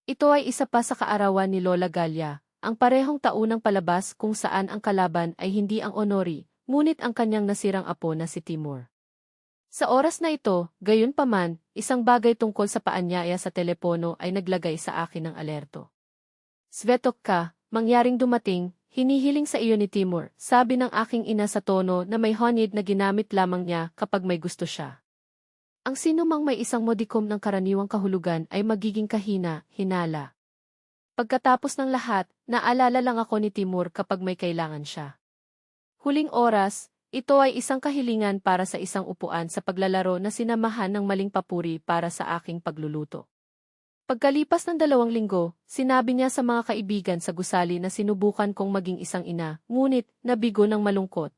Ito ay isa pa sa kaarawan ni Lola Galia, ang parehong taunang palabas kung saan ang kalaban ay hindi ang Honori, ngunit ang kanyang nasirang apo na si Timur. Sa oras na ito, gayunpaman, isang bagay tungkol sa paanyaya sa telepono ay naglagay sa akin ng alerto. Svetok ka, mangyaring dumating, hinihiling sa iyo ni Timur, sabi ng aking ina sa tono na may honeyed na ginamit lamang niya kapag may gusto siya. Ang sinumang may isang modikom ng karaniwang kahulugan ay magiging kahina, hinala. Pagkatapos ng lahat, naalala lang ako ni Timur kapag may kailangan siya. Huling oras, ito ay isang kahilingan para sa isang upuan sa paglalaro na sinamahan ng maling papuri para sa aking pagluluto. Pagkalipas ng 2 linggo, sinabi niya sa mga kaibigan sa gusali na sinubukan kong maging isang ina, ngunit nabigo ng malungkot.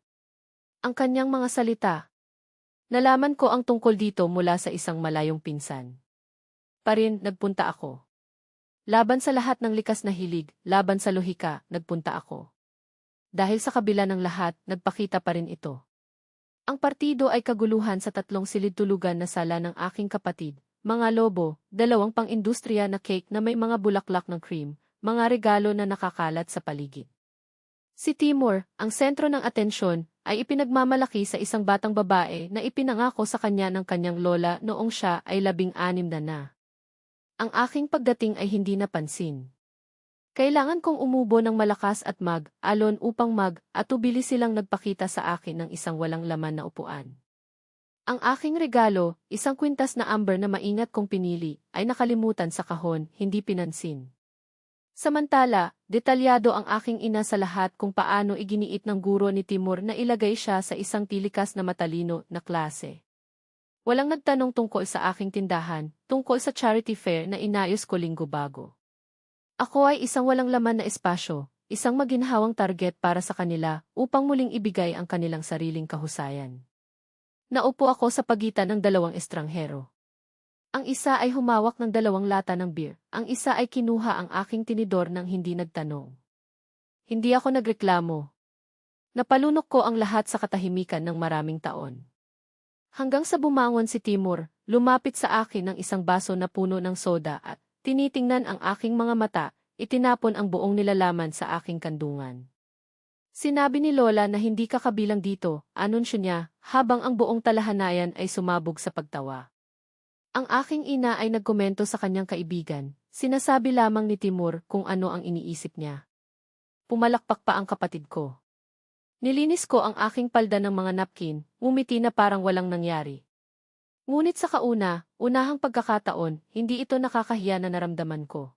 Ang kanyang mga salita. Nalaman ko ang tungkol dito mula sa isang malayong pinsan. Nagpunta ako. Laban sa lahat ng likas na hilig, laban sa lohika, nagpunta ako. Dahil sa kabila ng lahat, nagpakita pa rin ito. Ang partido ay kaguluhan sa 3 silid-tulugan na sala ng aking kapatid, mga lobo, 2 pang-industriya na cake na may mga bulaklak ng cream, mga regalo na nakakalat sa paligid. Si Timur, ang sentro ng atensyon, ay ipinagmamalaki sa isang batang babae na ipinangako sa kanya ng kanyang lola noong siya ay 16 na. Ang aking pagdating ay hindi napansin. Kailangan kong umubo ng malakas at mag-alon upang at-tubili silang nagpakita sa akin ng isang walang laman na upuan. Ang aking regalo, isang kwintas na amber na maingat kong pinili, ay nakalimutan sa kahon, hindi pinansin. Samantala, detalyado ang aking ina sa lahat kung paano iginiit ng guro ni Timur na ilagay siya sa isang tilikas na matalino na klase. Walang nagtanong tungkol sa aking tindahan, tungkol sa charity fair na inayos ko linggo bago. Ako ay isang walang laman na espasyo, isang maginhawang target para sa kanila upang muling ibigay ang kanilang sariling kahusayan. Naupo ako sa pagitan ng 2 estranghero. Ang isa ay humawak ng 2 lata ng beer, ang isa ay kinuha ang aking tinidor nang hindi nagtanong. Hindi ako nagreklamo. Napalunok ko ang lahat sa katahimikan ng maraming taon. Hanggang sa bumangon si Timur, lumapit sa akin ng isang baso na puno ng soda at, tinitingnan ang aking mga mata, itinapon ang buong nilalaman sa aking kandungan. Sinabi ni Lola na hindi ka kabilang dito, anunsyo niya, habang ang buong talahanayan ay sumabog sa pagtawa. Ang aking ina ay nagkomento sa kanyang kaibigan, sinasabi lamang ni Timur kung ano ang iniisip niya. Pumalakpak pa ang kapatid ko. Nilinis ko ang aking palda ng mga napkin, ngumiti na parang walang nangyari. Ngunit sa unahang pagkakataon, hindi ito nakakahiya na naramdaman ko.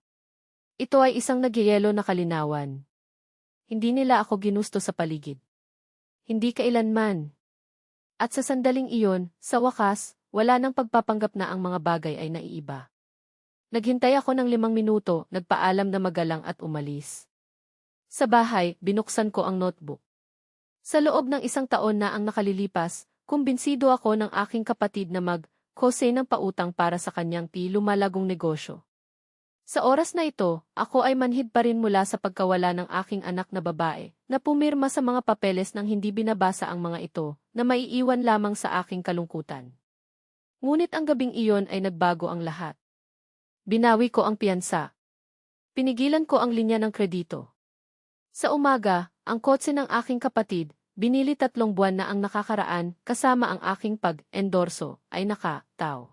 Ito ay isang nagyayelo na kalinawan. Hindi nila ako ginusto sa paligid. Hindi kailanman. At sa sandaling iyon, sa wakas, wala nang pagpapanggap na ang mga bagay ay naiiba. Naghintay ako ng 5 minuto, nagpaalam na magalang at umalis. Sa bahay, binuksan ko ang notebook. Sa loob ng 1 taon na ang nakalilipas, kumbinsido ako ng aking kapatid na mag-kose ng pautang para sa kanyang lumalagong negosyo. Sa oras na ito, ako ay manhid pa rin mula sa pagkawala ng aking anak na babae, na pumirma sa mga papeles nang hindi binabasa ang mga ito, na maiiwan lamang sa aking kalungkutan. Ngunit ang gabing iyon ay nagbago ang lahat. Binawi ko ang piyansa. Pinigilan ko ang linya ng kredito. Sa umaga, ang kotse ng aking kapatid, binili 3 buwan na ang nakakaraan, kasama ang aking pag-endorso, ay nakataw.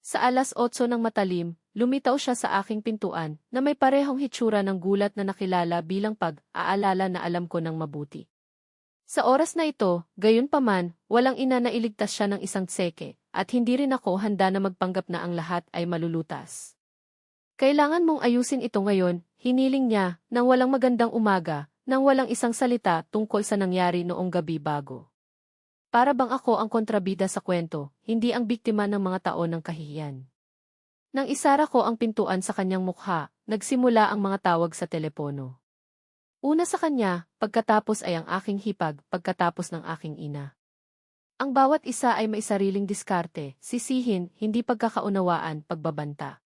Sa 8:00 ng matalim, lumitaw siya sa aking pintuan, na may parehong hitsura ng gulat na nakilala bilang pag-aalala na alam ko ng mabuti. Sa oras na ito, gayunpaman, walang ina na iligtas siya ng isang tseke, at hindi rin ako handa na magpanggap na ang lahat ay malulutas. Kailangan mong ayusin ito ngayon, hiniling niya, nang walang magandang umaga, nang walang isang salita tungkol sa nangyari noong gabi bago. Para bang ako ang kontrabida sa kwento, hindi ang biktima ng mga taon ng kahihiyan. Nang isara ko ang pintuan sa kanyang mukha, nagsimula ang mga tawag sa telepono. Una sa kanya, pagkatapos ay ang aking hipag, pagkatapos ng aking ina. Ang bawat isa ay may sariling diskarte, sisihin, hindi pagkakaunawaan, pagbabanta.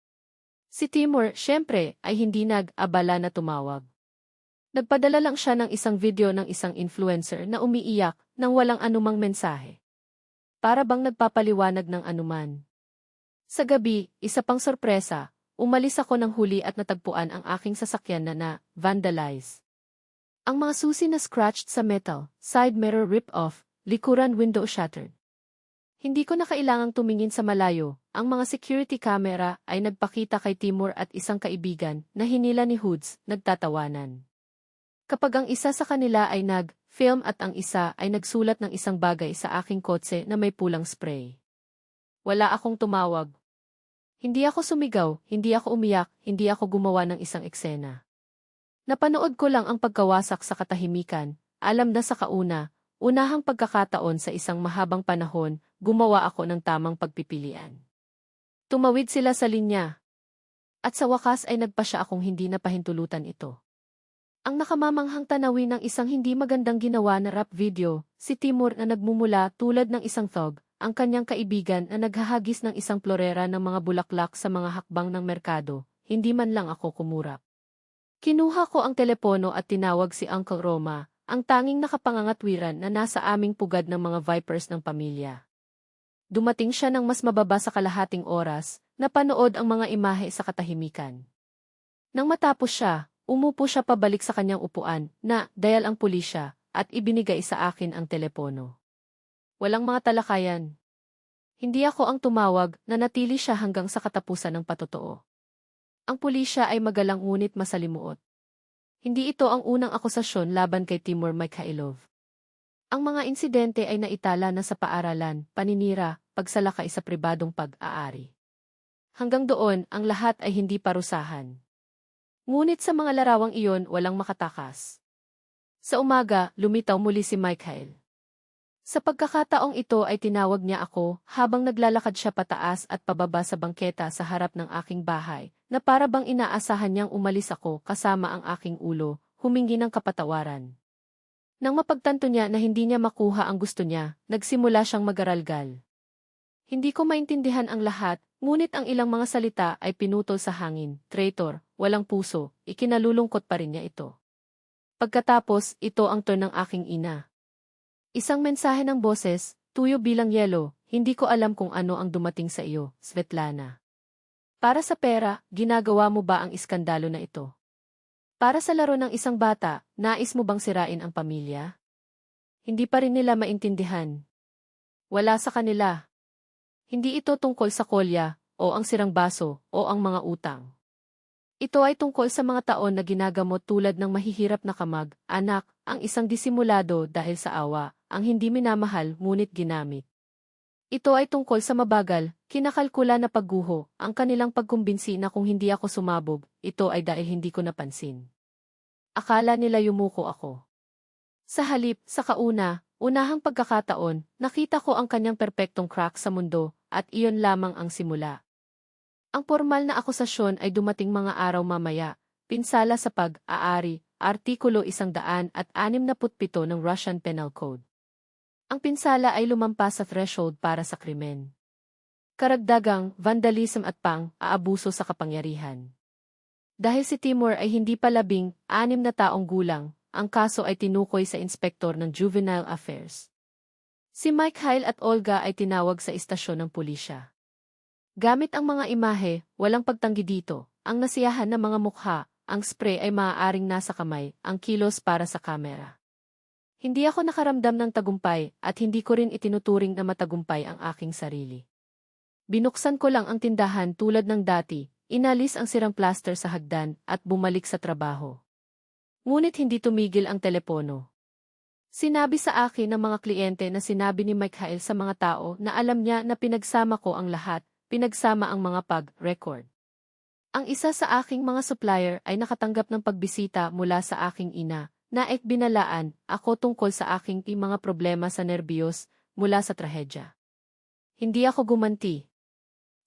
Si Timur, syempre, ay hindi nag-abala na tumawag. Nagpadala lang siya ng isang video ng isang influencer na umiiyak nang walang anumang mensahe. Para bang nagpapaliwanag ng anuman. Sa gabi, isa pang sorpresa, umalis ako ng huli at natagpuan ang aking sasakyan na vandalize. Ang mga susi na scratched sa metal, side mirror rip-off, likuran window shattered. Hindi ko na kailangang tumingin sa malayo, ang mga security camera ay nagpakita kay Timur at isang kaibigan na hinila ni Hoods, nagtatawanan. Kapag ang isa sa kanila ay nag-film at ang isa ay nagsulat ng isang bagay sa aking kotse na may pulang spray. Wala akong tumawag. Hindi ako sumigaw, hindi ako umiyak, hindi ako gumawa ng isang eksena. Napanood ko lang ang pagkawasak sa katahimikan, alam na sa unahang pagkakataon sa isang mahabang panahon, gumawa ako ng tamang pagpipilian. Tumawid sila sa linya. At sa wakas ay nagpasya akong hindi na pahintulutan ito. Ang nakamamanghang tanawin ng isang hindi magandang ginawa na rap video, si Timur na nagmumula tulad ng isang thug, ang kanyang kaibigan na naghahagis ng isang florera ng mga bulaklak sa mga hakbang ng merkado, hindi man lang ako kumurap. Kinuha ko ang telepono at tinawag si Uncle Roma, ang tanging nakapangangatwiran na nasa aming pugad ng mga vipers ng pamilya. Dumating siya ng mas mababa sa kalahating oras, napanood ang mga imahe sa katahimikan. Nang matapos siya, umupo siya pabalik sa kanyang upuan, na dial ang pulisya, at ibinigay sa akin ang telepono. Walang mga talakayan. Hindi ako ang tumawag, nanatili siya hanggang sa katapusan ng patotoo. Ang pulisya ay magalang ngunit masalimuot. Hindi ito ang unang akusasyon laban kay Timur Mikhailov. Ang mga insidente ay naitala na sa paaralan, paninira, pagsalakay sa pribadong pag-aari. Hanggang doon, ang lahat ay hindi parusahan. Ngunit sa mga larawang iyon, walang makatakas. Sa umaga, lumitaw muli si Mikhail. Sa pagkakataong ito ay tinawag niya ako habang naglalakad siya pataas at pababa sa bangketa sa harap ng aking bahay, na para bang inaasahan niyang umalis ako kasama ang aking ulo, humingi ng kapatawaran. Nang mapagtanto niya na hindi niya makuha ang gusto niya, nagsimula siyang mag-aralgal. Hindi ko maintindihan ang lahat, ngunit ang ilang mga salita ay pinutol sa hangin, traitor, walang puso, ikinalulungkot pa rin niya ito. Pagkatapos, ito ang turn ng aking ina. Isang mensahe ng boses, tuyo bilang yelo, hindi ko alam kung ano ang dumating sa iyo, Svetlana. Para sa pera, ginagawa mo ba ang iskandalo na ito? Para sa laro ng isang bata, nais mo bang sirain ang pamilya? Hindi pa rin nila maintindihan. Wala sa kanila. Hindi ito tungkol sa kolya, o ang sirang baso, o ang mga utang. Ito ay tungkol sa mga taon na ginagamot tulad ng mahihirap na kamag, anak, ang isang disimulado dahil sa awa, ang hindi minamahal ngunit ginamit. Ito ay tungkol sa mabagal, kinakalkula na pagguho, ang kanilang pagkumbinsi na kung hindi ako sumabog, ito ay dahil hindi ko napansin. Akala nila yumuko ako. Sa halip, sa unahang pagkakataon, nakita ko ang kanyang perpektong crack sa mundo, at iyon lamang ang simula. Ang formal na akusasyon ay dumating mga araw mamaya, pinsala sa pag-aari, Artikulo 167 ng Russian Penal Code. Ang pinsala ay lumampas sa threshold para sa krimen. Karagdagang, vandalism at pang-aabuso sa kapangyarihan. Dahil si Timur ay hindi pa 16 na taong gulang, ang kaso ay tinukoy sa inspektor ng Juvenile Affairs. Si Mikhail at Olga ay tinawag sa istasyon ng pulisya. Gamit ang mga imahe, walang pagtanggi dito, ang nasiyahan na mga mukha, ang spray ay maaaring nasa kamay, ang kilos para sa kamera. Hindi ako nakaramdam ng tagumpay at hindi ko rin itinuturing na matagumpay ang aking sarili. Binuksan ko lang ang tindahan tulad ng dati, inalis ang sirang plaster sa hagdan at bumalik sa trabaho. Ngunit hindi tumigil ang telepono. Sinabi sa akin ng mga kliyente na sinabi ni Mikhail sa mga tao na alam niya na pinagsama ko ang lahat, pinagsama ang mga pag-record. Ang isa sa aking mga supplier ay nakatanggap ng pagbisita mula sa aking ina, na binalaan ako tungkol sa aking mga problema sa nerbiyos mula sa trahedya. Hindi ako gumanti.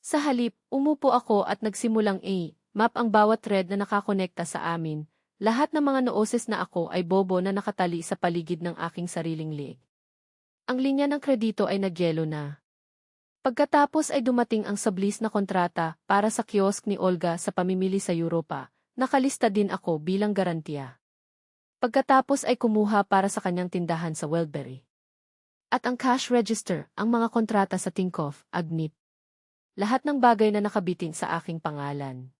Sa halip, umupo ako at nagsimulang map ang bawat thread na nakakonekta sa amin. Lahat ng mga nooses na ako ay bobo na nakatali sa paligid ng aking sariling liig. Ang linya ng kredito ay nagyelo na. Pagkatapos ay dumating ang sablis na kontrata para sa kiosk ni Olga sa pamimili sa Europa, nakalista din ako bilang garantiya. Pagkatapos ay kumuha para sa kanyang tindahan sa Wildberry. At ang cash register, ang mga kontrata sa Tinkoff, Agnip. Lahat ng bagay na nakabitin sa aking pangalan.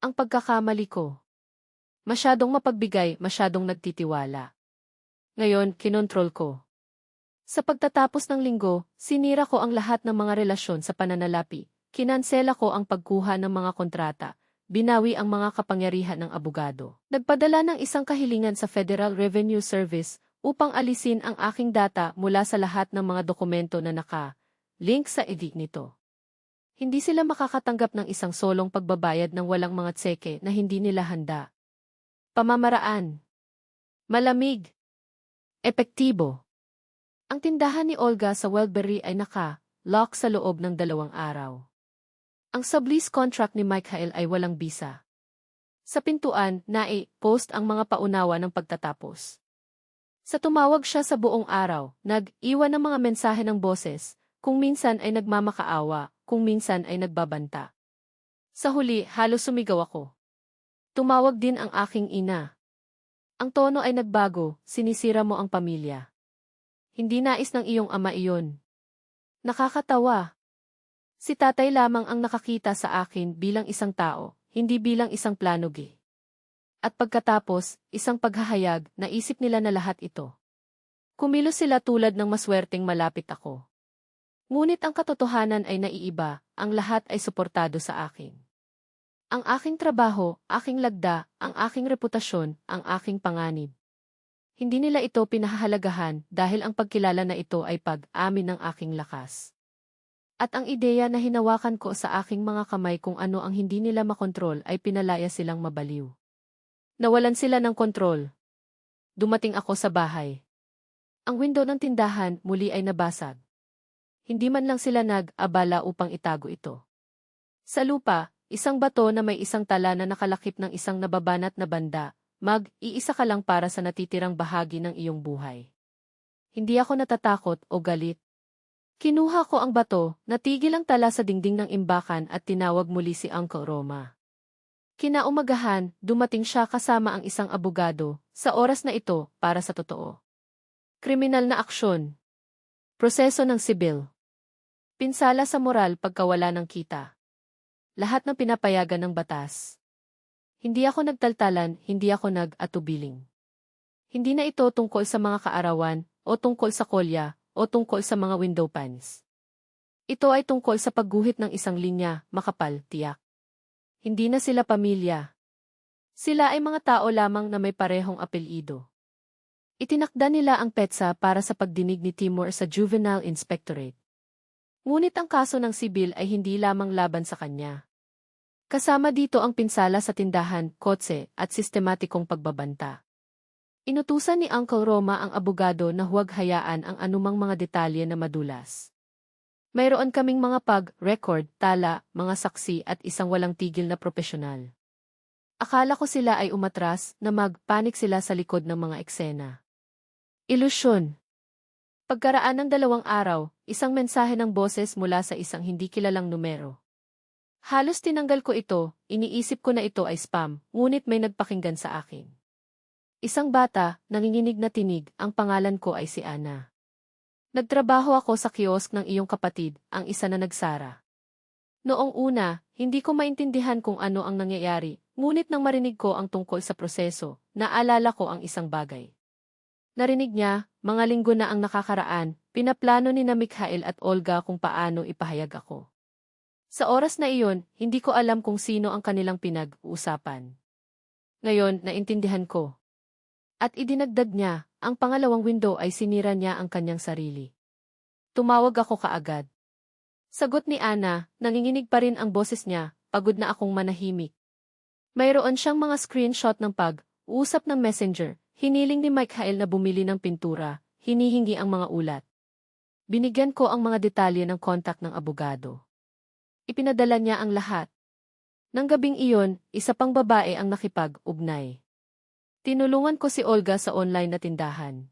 Ang pagkakamali ko. Masyadong mapagbigay, masyadong nagtitiwala. Ngayon, kinontrol ko. Sa pagtatapos ng linggo, sinira ko ang lahat ng mga relasyon sa pananalapi, kinansela ko ang pagkuha ng mga kontrata, binawi ang mga kapangyarihan ng abogado. Nagpadala ng isang kahilingan sa Federal Revenue Service upang alisin ang aking data mula sa lahat ng mga dokumento na naka-link sa edit nito. Hindi sila makakatanggap ng isang solong pagbabayad ng walang mga tseke na hindi nila handa. Pamamaraan. Malamig. Epektibo. Ang tindahan ni Olga sa Wellberry ay naka-lock sa loob ng 2 araw. Ang sublease contract ni Michael ay walang bisa. Sa pintuan, post ang mga paunawa ng pagtatapos. Sa tumawag siya sa buong araw, nag-iwan ng mga mensahe ng boses, kung minsan ay nagmamakaawa, kung minsan ay nagbabanta. Sa huli, halos sumigaw ako. Tumawag din ang aking ina. Ang tono ay nagbago, sinisira mo ang pamilya. Hindi nais ng iyong ama iyon. Nakakatawa. Si tatay lamang ang nakakita sa akin bilang isang tao, hindi bilang isang planogi. At pagkatapos, isang paghahayag, naisip nila na lahat ito. Kumilos sila tulad ng maswerteng malapit ako. Ngunit ang katotohanan ay naiiba, ang lahat ay suportado sa akin. Ang aking trabaho, aking lagda, ang aking reputasyon, ang aking panganib. Hindi nila ito pinahahalagahan dahil ang pagkilala na ito ay pag-amin ng aking lakas. At ang ideya na hinawakan ko sa aking mga kamay kung ano ang hindi nila makontrol ay pinalaya silang mabaliw. Nawalan sila ng kontrol. Dumating ako sa bahay. Ang window ng tindahan muli ay nabasag. Hindi man lang sila nag-abala upang itago ito. Sa lupa, isang bato na may isang tala na nakalakip ng isang nababanat na banda. Mag-iisa ka lang para sa natitirang bahagi ng iyong buhay. Hindi ako natatakot o galit. Kinuha ko ang bato, natigil ang tala sa dingding ng imbakan at tinawag muli si Uncle Roma. Kinaumagahan, dumating siya kasama ang isang abogado, sa oras na ito, para sa totoo. Kriminal na aksyon. Proseso ng sibil. Pinsala sa moral pagkawala ng kita. Lahat ng pinapayagan ng batas. Hindi ako nagtaltalan, hindi ako nag-atubiling. Hindi na ito tungkol sa mga kaarawan, o tungkol sa kolya, o tungkol sa mga window panes. Ito ay tungkol sa pagguhit ng isang linya, makapal, tiyak. Hindi na sila pamilya. Sila ay mga tao lamang na may parehong apelyido. Itinakda nila ang petsa para sa pagdinig ni Timur sa Juvenile Inspectorate. Ngunit ang kaso ng sibil ay hindi lamang laban sa kanya. Kasama dito ang pinsala sa tindahan, kotse, at sistematikong pagbabanta. Inutusan ni Uncle Roma ang abogado na huwag hayaan ang anumang mga detalye na madulas. Mayroon kaming mga pag-record, tala, mga saksi at isang walang tigil na propesyonal. Akala ko sila ay umatras na mag-panik sila sa likod ng mga eksena. Ilusyon. Pagkaraan ng 2 araw, isang mensahe ng boses mula sa isang hindi kilalang numero. Halos tinanggal ko ito, iniisip ko na ito ay spam, ngunit may nagpakinggan sa akin. Isang bata, nanginginig na tinig, ang pangalan ko ay si Ana. Nagtrabaho ako sa kiosk ng iyong kapatid, ang isa na nagsara. Noong una, hindi ko maintindihan kung ano ang nangyayari, ngunit nang marinig ko ang tungkol sa proseso, naalala ko ang isang bagay. Narinig niya, mga linggo na ang nakakaraan, pinaplano ni na Mikhail at Olga kung paano ipahayag ako. Sa oras na iyon, hindi ko alam kung sino ang kanilang pinag-uusapan. Ngayon, naintindihan ko. At idinagdag niya, ang pangalawang window ay sinira niya ang kanyang sarili. Tumawag ako kaagad. Sagot ni Ana, nanginginig pa rin ang boses niya, pagod na akong manahimik. Mayroon siyang mga screenshot ng pag-uusap ng messenger, hiniling ni Mikhail na bumili ng pintura, hinihingi ang mga ulat. Binigyan ko ang mga detalye ng kontak ng abogado. Ipinadala niya ang lahat. Nang gabing iyon, isa pang babae ang nakipag-ugnay. Tinulungan ko si Olga sa online na tindahan.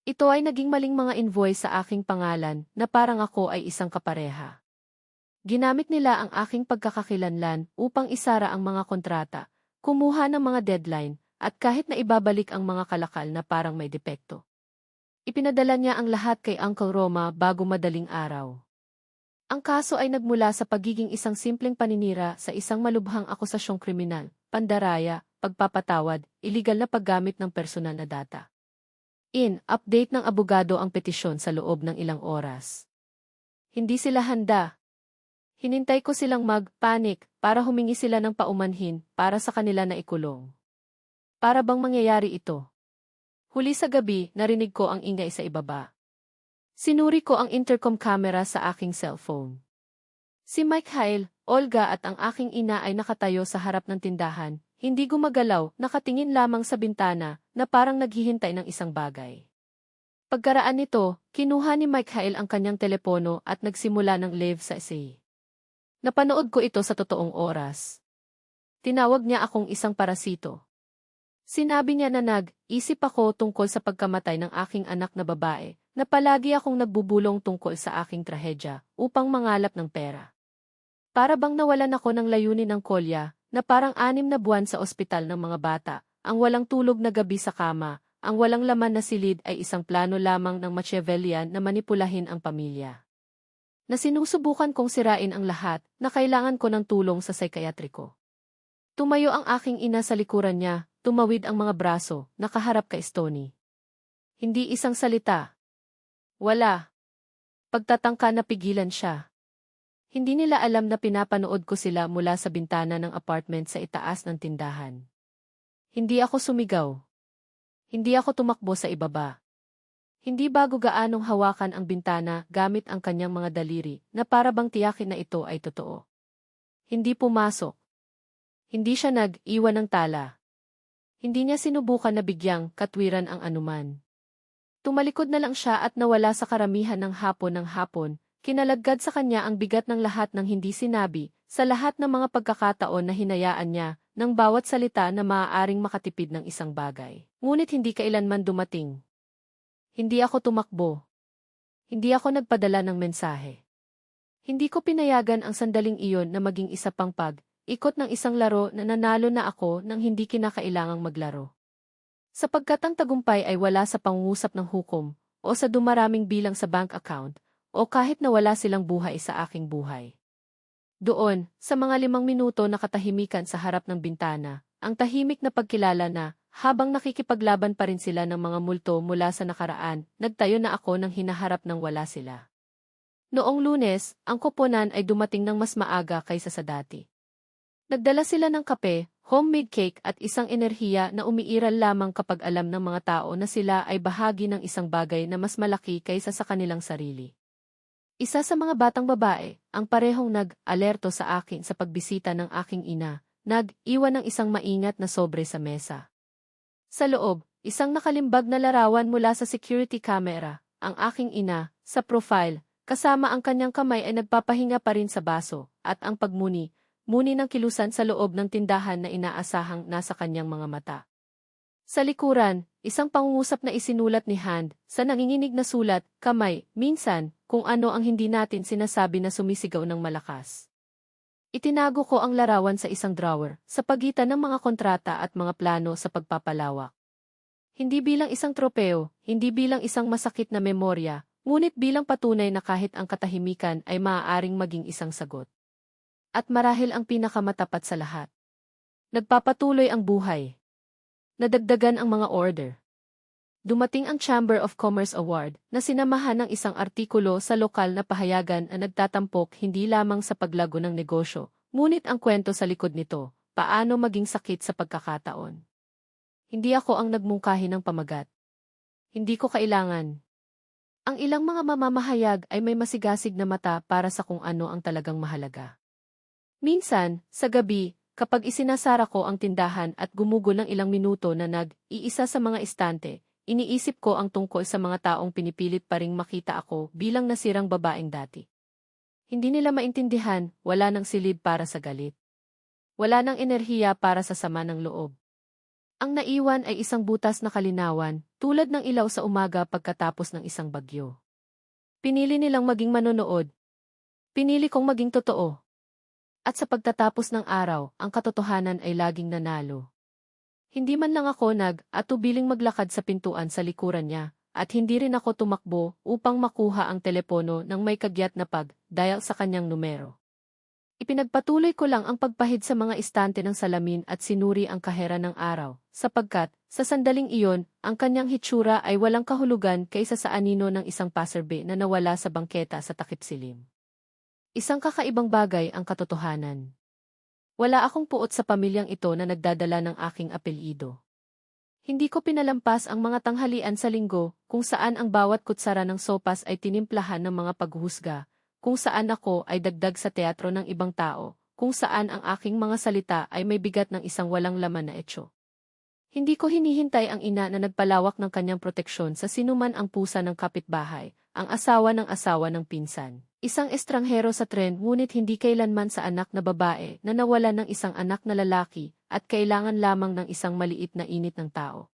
Ito ay naging maling mga invoice sa aking pangalan na parang ako ay isang kapareha. Ginamit nila ang aking pagkakakilanlan upang isara ang mga kontrata, kumuha ng mga deadline, at kahit na ibabalik ang mga kalakal na parang may depekto. Ipinadala niya ang lahat kay Uncle Roma bago madaling araw. Ang kaso ay nagmula sa pagiging isang simpleng paninira sa isang malubhang akusasyong kriminal, pandaraya, pagpapatawad, iligal na paggamit ng personal na data. Update ng abogado ang petisyon sa loob ng ilang oras. Hindi sila handa. Hinintay ko silang mag-panic para humingi sila ng paumanhin para sa kanila na ikulong. Para bang mangyayari ito? Huli sa gabi, narinig ko ang ingay sa ibaba. Sinuri ko ang intercom camera sa aking cellphone. Si Mikhail, Olga at ang aking ina ay nakatayo sa harap ng tindahan, hindi gumagalaw, nakatingin lamang sa bintana na parang naghihintay ng isang bagay. Pagkaraan nito, kinuha ni Mikhail ang kanyang telepono at nagsimula ng live sa essay. Napanood ko ito sa totoong oras. Tinawag niya akong isang parasito. Sinabi niya na nag-isip ako tungkol sa pagkamatay ng aking anak na babae, na palagi akong nagbubulong tungkol sa aking trahedya upang mangalap ng pera. Para bang nawalan ako ng layunin ng kolya, na parang 6 na buwan sa ospital ng mga bata, ang walang tulog na gabi sa kama, ang walang laman na silid ay isang plano lamang ng Machiavellian na manipulahin ang pamilya. Na sinusubukan kong sirain ang lahat, na kailangan ko ng tulong sa psikiatriko. Tumayo ang aking ina sa likuran niya, tumawid ang mga braso, nakaharap kay Stony. Hindi isang salita. Wala. Pagtatangka na pigilan siya. Hindi nila alam na pinapanood ko sila mula sa bintana ng apartment sa itaas ng tindahan. Hindi ako sumigaw. Hindi ako tumakbo sa ibaba. Hindi bago gaanong hawakan ang bintana gamit ang kanyang mga daliri na para bang tiyakin na ito ay totoo. Hindi pumasok. Hindi siya nag-iwan ng tala. Hindi niya sinubukan na bigyang katwiran ang anuman. Tumalikod na lang siya at nawala sa karamihan ng hapon, kinalagad sa kanya ang bigat ng lahat ng hindi sinabi, sa lahat ng mga pagkakataon na hinayaan niya, ng bawat salita na maaaring makatipid ng isang bagay. Ngunit hindi kailanman dumating. Hindi ako tumakbo. Hindi ako nagpadala ng mensahe. Hindi ko pinayagan ang sandaling iyon na maging isa pang ikot ng isang laro na nanalo na ako nang hindi kinakailangang maglaro. Sapagkat ang tagumpay ay wala sa pangungusap ng hukom, o sa dumaraming bilang sa bank account, o kahit na wala silang buhay sa aking buhay. Doon, sa mga 5 minuto na katahimikan sa harap ng bintana, ang tahimik na pagkilala na, habang nakikipaglaban pa rin sila ng mga multo mula sa nakaraan, nagtayo na ako nang hinaharap ng wala sila. Noong Lunes, ang koponan ay dumating ng mas maaga kaysa sa dati. Nagdala sila ng kape, homemade cake at isang enerhiya na umiiral lamang kapag alam ng mga tao na sila ay bahagi ng isang bagay na mas malaki kaysa sa kanilang sarili. Isa sa mga batang babae, ang parehong nag-alerto sa akin sa pagbisita ng aking ina, nag-iwan ng isang maingat na sobre sa mesa. Sa loob, isang nakalimbag na larawan mula sa security camera, ang aking ina, sa profile, kasama ang kanyang kamay ay nagpapahinga pa rin sa baso, at ang pagmuni ng kilusan sa loob ng tindahan na inaasahang nasa kanyang mga mata. Sa likuran, isang pangungusap na isinulat ni Hand, sa nanginginig na sulat, kamay, minsan, kung ano ang hindi natin sinasabi na sumisigaw ng malakas. Itinago ko ang larawan sa isang drawer, sa pagitan ng mga kontrata at mga plano sa pagpapalawak. Hindi bilang isang tropeo, hindi bilang isang masakit na memorya, ngunit bilang patunay na kahit ang katahimikan ay maaaring maging isang sagot. At marahil ang pinakamatapat sa lahat. Nagpapatuloy ang buhay. Nadagdagan ang mga order. Dumating ang Chamber of Commerce Award na sinamahan ng isang artikulo sa lokal na pahayagan na nagtatampok hindi lamang sa paglago ng negosyo, ngunit ang kwento sa likod nito, paano maging sakit sa pagkakataon. Hindi ako ang nagmungkahi ng pamagat. Hindi ko kailangan. Ang ilang mga mamamahayag ay may masigasig na mata para sa kung ano ang talagang mahalaga. Minsan, sa gabi, kapag isinasara ko ang tindahan at gumugol ng ilang minuto na nag-iisa sa mga istante, iniisip ko ang tungkol sa mga taong pinipilit pa ring makita ako bilang nasirang babaeng dati. Hindi nila maintindihan, wala nang silid para sa galit. Wala nang enerhiya para sa sama ng loob. Ang naiwan ay isang butas na kalinawan, tulad ng ilaw sa umaga pagkatapos ng isang bagyo. Pinili nilang maging manonood. Pinili kong maging totoo. At sa pagtatapos ng araw, ang katotohanan ay laging nanalo. Hindi man lang ako nag-atubiling maglakad sa pintuan sa likuran niya, at hindi rin ako tumakbo upang makuha ang telepono ng may kagyat na pag-dial sa kanyang numero. Ipinagpatuloy ko lang ang pagpahid sa mga istante ng salamin at sinuri ang kahera ng araw, sapagkat, sa sandaling iyon, ang kanyang hitsura ay walang kahulugan kaysa sa anino ng isang passerby na nawala sa bangketa sa takip-silim. Isang kakaibang bagay ang katotohanan. Wala akong puot sa pamilyang ito na nagdadala ng aking apelyido. Hindi ko pinalampas ang mga tanghalian sa linggo, kung saan ang bawat kutsara ng sopas ay tinimplahan ng mga paghuhusga, kung saan ako ay dagdag sa teatro ng ibang tao, kung saan ang aking mga salita ay may bigat ng isang walang laman na etyo. Hindi ko hinihintay ang ina na nagpalawak ng kanyang proteksyon sa sinuman ang pusa ng kapitbahay, ang asawa ng pinsan. Isang estranghero sa tren ngunit hindi kailanman sa anak na babae na nawalan ng isang anak na lalaki at kailangan lamang ng isang maliit na init ng tao.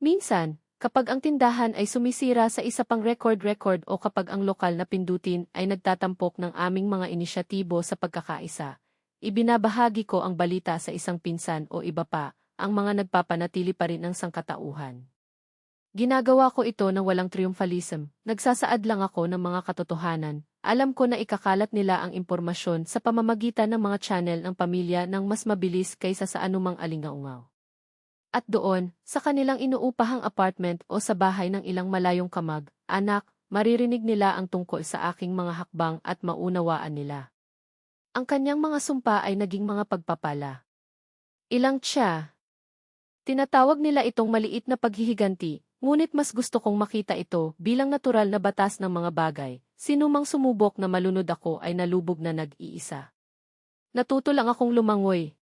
Minsan, kapag ang tindahan ay sumisira sa isa pang record o kapag ang lokal na pindutin ay nagtatampok ng aming mga inisyatibo sa pagkakaisa, ibinabahagi ko ang balita sa isang pinsan o iba pa, ang mga nagpapanatili pa rin ng sangkatauhan. Ginagawa ko ito ng walang triumphalism, nagsasaad lang ako ng mga katotohanan, alam ko na ikakalat nila ang impormasyon sa pamamagitan ng mga channel ng pamilya ng mas mabilis kaysa sa anumang alingaungaw. At doon, sa kanilang inuupahang apartment o sa bahay ng ilang malayong kamag, anak, maririnig nila ang tungkol sa aking mga hakbang at maunawaan nila. Ang kanyang mga sumpa ay naging mga pagpapala. Ilang tiya. Tinatawag nila itong maliit na paghihiganti, ngunit mas gusto kong makita ito bilang natural na batas ng mga bagay. Sinumang sumubok na malunod ako ay nalubog na nag-iisa. Natuto lang akong lumangoy.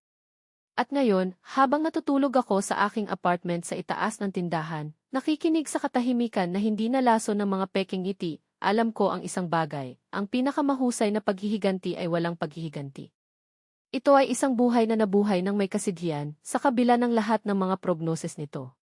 At ngayon, habang natutulog ako sa aking apartment sa itaas ng tindahan, nakikinig sa katahimikan na hindi nalaso ng mga peking ngiti, alam ko ang isang bagay, ang pinakamahusay na paghihiganti ay walang paghihiganti. Ito ay isang buhay na nabuhay ng may kasidhian, sa kabila ng lahat ng mga prognosis nito.